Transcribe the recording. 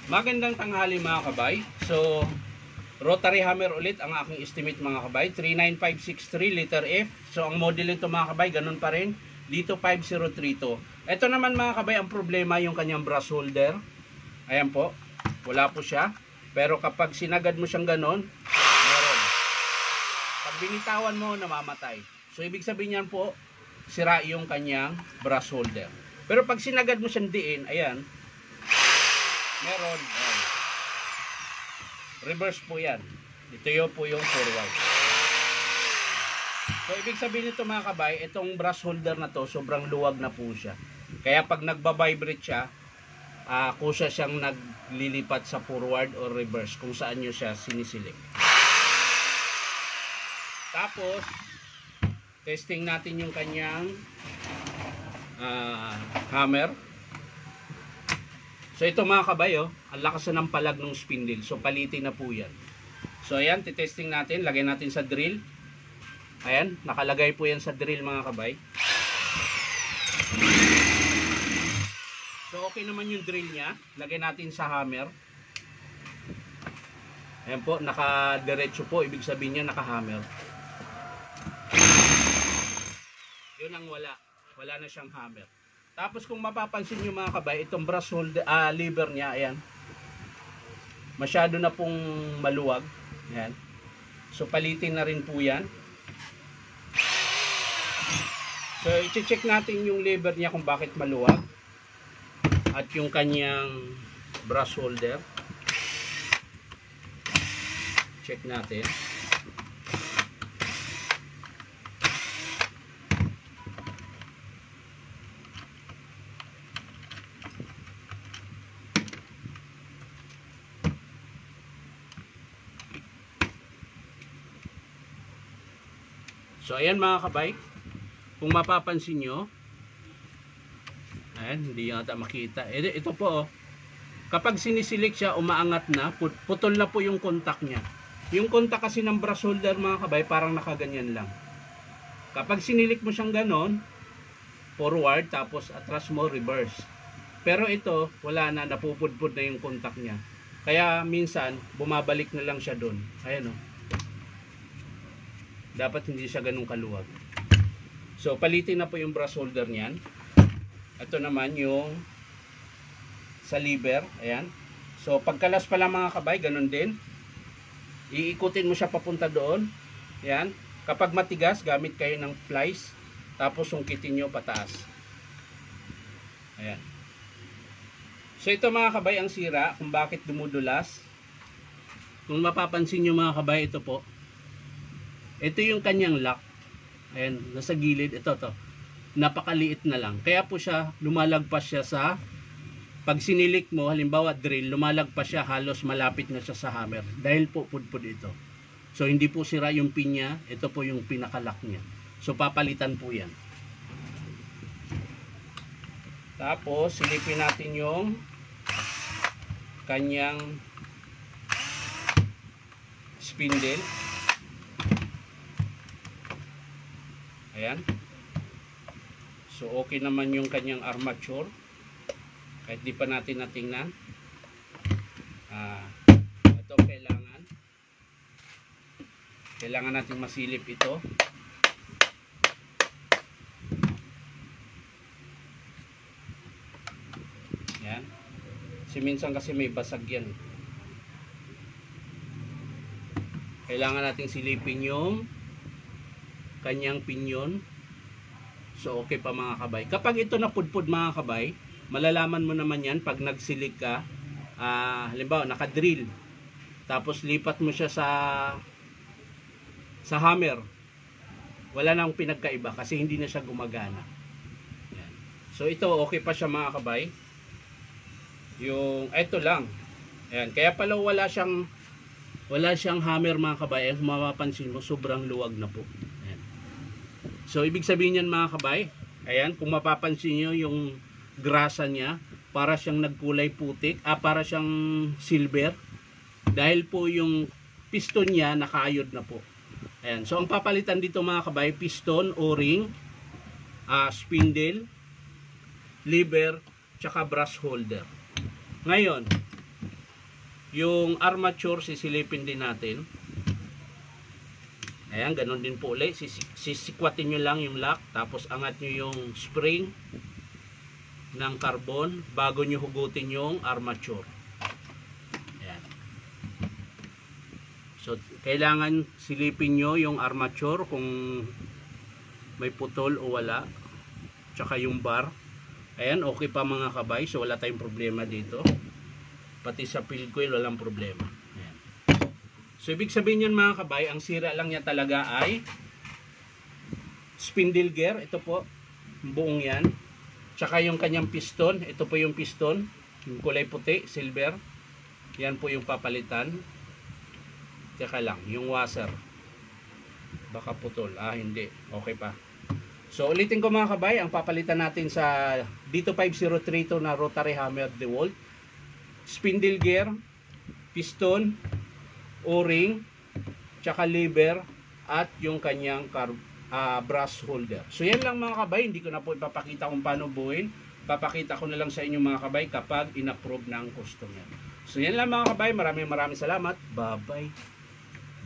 Magandang tanghali mga kabay. So, rotary hammer ulit ang aking estimate mga kabay. 39563 liter F. So, ang model nito mga kabay, ganun pa rin. Dito 5032. Ito naman mga kabay, ang problema yung kanyang brass holder. Ayan po. Wala po siya. Pero kapag sinagad mo siyang ganun, meron. Pag binitawan mo, namamatay. So, ibig sabihin yan po, sira yung kanyang brass holder. Pero pag sinagad mo siyang diin, ayan, meron. Ayan. Reverse po yan. Ito yun po yung forward. So, ibig sabihin nito mga kabay, itong brass holder na to, sobrang luwag na po siya. Kaya pag nagbabibrate siya, kusa siyang naglilipat sa forward or reverse kung saan nyo siya sinisilip. Tapos, testing natin yung kanyang hammer. So ito mga kabay, ang lakas na ng palag ng spindle. So palitin na po yan. So ayan, titesting natin. Lagay natin sa drill. Ayan, nakalagay po yan sa drill mga kabay. So okay naman yung drill niya. Lagay natin sa hammer. Ayan po, nakadiretso po. Ibig sabihin niya nakahammer. Yun ang wala. Wala na siyang hammer. Tapos kung mapapansin nyo mga kabay, itong brass holder, lever niya, ayan. Masyado na pong maluwag. Ayan. So palitin na rin po yan. So i-check natin yung lever niya kung bakit maluwag. At yung kanyang brass holder. Check natin. So ayan mga kabay, kung mapapansin nyo, ayan, hindi yata makita. Ito po, kapag sinisilik siya, umaangat na, putol na po yung kontak niya. Yung kontak kasi ng brass holder mga kabay, parang nakaganyan lang. Kapag sinilik mo siyang ganon, forward, tapos atras mo, reverse. Pero ito, wala na, napupudpud na yung kontak niya. Kaya minsan, bumabalik na lang siya doon. Ayan o. Dapat hindi siya ganun kaluwag. So palitin na po yung brass holder niyan. Ito naman yung sa lever. Ayan. So pagkalas pa lang mga kabay, ganun din. Iikutin mo siya papunta doon. Ayan. Kapag matigas, gamit kayo ng plies. Tapos sungkitin nyo pataas. Ayan. So ito mga kabay ang sira kung bakit dumudulas. Kung mapapansin nyo mga kabay, ito po. Ito yung kanyang lock. Ayan, nasa gilid. Ito to. Napakaliit na lang. Kaya po siya, lumalagpas siya sa, pag sinilik mo, halimbawa drill, lumalagpas siya, halos malapit na siya sa hammer. Dahil po pudpud ito. So hindi po sira yung pin niya. Ito po yung pinakalock niya. So papalitan po yan. Tapos silipin natin yung kanyang spindle. Ayan. So okay naman yung kanyang armature. Kahit di pa natin natingnan. Ito kailangan natin masilip ito. Ayan. Kasi minsan kasi may basag yan. Kailangan natin silipin yung kanyang pinyon. So okay pa mga kabay. Kapag ito na pudpud mga kabay, malalaman mo naman yan pag nagsilik ka. Halimbawa nakadrill, tapos lipat mo siya sa hammer, wala nang pinagkaiba kasi hindi na siya gumagana. Yan. So ito okay pa siya mga kabay. Yung ito lang. Ayan. Kaya pala wala siyang hammer mga kabay. Kung mapapansin mo, sobrang luwag na po. So, ibig sabihin yan mga kabay, ayan, kung mapapansin nyo yung grasa niya, para siyang nagkulay putik, para siyang silver, dahil po yung piston niya nakaayod na po. Ayan, so ang papalitan dito mga kabay, piston, o-ring, spindle, lever, tsaka brass holder. Ngayon, Yung armature, sisilipin din natin. Ayan, ganun din po ulit. Sisikwatin nyo lang yung lock, tapos angat nyo yung spring ng carbon bago nyo hugutin yung armature. Ayan. So, kailangan silipin nyo yung armature kung may putol o wala. Tsaka yung bar. Ayan, okay pa mga kabay. So, wala tayong problema dito. Pati sa field coil, walang problema. Ayan. So, ibig sabihin yan mga kabay, ang sira lang niya talaga ay spindle gear. Ito po, buong yan. Tsaka yung kanyang piston. Ito po yung piston. Yung kulay puti, silver. Yan po yung papalitan. Tsaka lang, yung washer. Baka putol. Hindi. Okay pa. So, ulitin ko mga kabay, ang papalitan natin sa dito 5032 na rotary hammer DeWalt. Spindle gear, piston, o-ring, tsaka lever, at yung kanyang brass holder. So yan lang mga kabay, hindi ko na po ipapakita kung paano buuin. Papakita ko na lang sa inyo mga kabay kapag in-approve ng customer. So yan lang mga kabay, maraming salamat. Bye-bye.